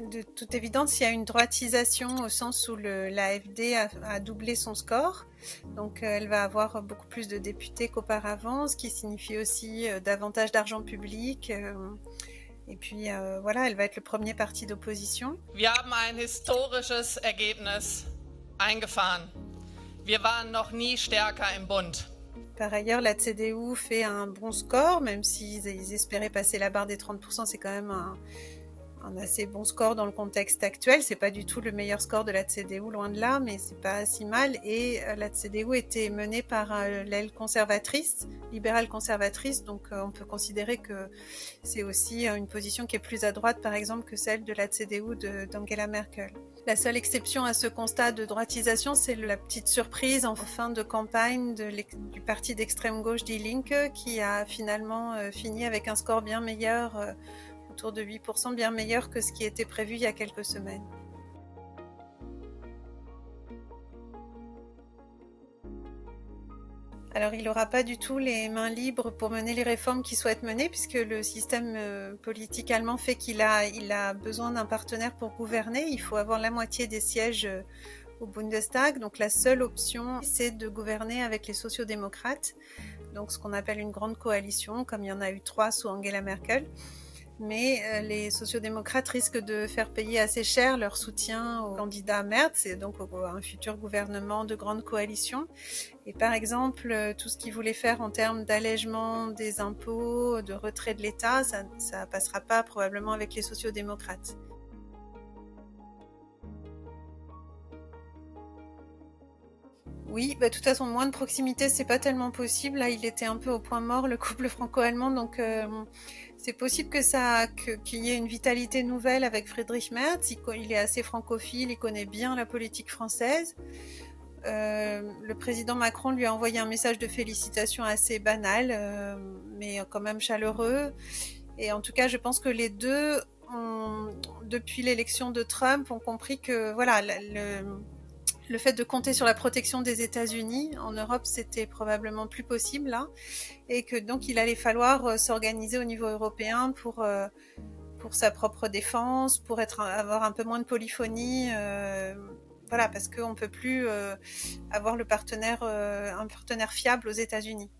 de toute évidence, il y a une droitisation au sens où l'AfD a doublé son score. Donc, elle va avoir beaucoup plus de députés qu'auparavant, ce qui signifie aussi davantage d'argent public. Et puis, voilà, elle va être le premier parti d'opposition. Wir haben ein historisches Ergebnis eingefahren. Wir waren noch nie stärker im Bund. Par ailleurs, la CDU fait un bon score, même s'ils espéraient passer la barre des 30%, c'est quand même un assez bon score dans le contexte actuel. C'est pas du tout le meilleur score de la CDU, loin de là, mais c'est pas si mal. Et la CDU était menée par l'aile conservatrice, libérale conservatrice, donc on peut considérer que c'est aussi une position qui est plus à droite, par exemple, que celle de la CDU d'Angela Merkel. La seule exception à ce constat de droitisation, c'est la petite surprise en fin de campagne du parti d'extrême gauche Die Linke, qui a finalement fini avec un score bien meilleur, autour de 8%, bien meilleur que ce qui était prévu il y a quelques semaines. Alors, il n'aura pas du tout les mains libres pour mener les réformes qu'il souhaite mener, puisque le système politique allemand fait qu'il a besoin d'un partenaire pour gouverner. Il faut avoir la moitié des sièges au Bundestag. Donc, la seule option, c'est de gouverner avec les sociodémocrates, donc ce qu'on appelle une grande coalition, comme il y en a eu 3 sous Angela Merkel. Mais les sociodémocrates risquent de faire payer assez cher leur soutien au candidat Merz, et donc à un futur gouvernement de grande coalition. Et par exemple, tout ce qu'ils voulaient faire en termes d'allègement des impôts, de retrait de l'État, ça ne passera pas probablement avec les sociodémocrates. Oui, de toute façon, moins de proximité, c'est pas tellement possible. Là, il était un peu au point mort, le couple franco-allemand, donc c'est possible qu'il y ait une vitalité nouvelle avec Friedrich Merz. Il est assez francophile, il connaît bien la politique française. Le président Macron lui a envoyé un message de félicitations assez banal, mais quand même chaleureux. Et en tout cas, je pense que les deux, depuis l'élection de Trump, ont compris que voilà, le fait de compter sur la protection des États-Unis en Europe, c'était probablement plus possible là, et que donc il allait falloir s'organiser au niveau européen pour sa propre défense, pour avoir un peu moins de polyphonie, voilà, parce qu'on ne peut plus avoir un partenaire fiable aux États-Unis.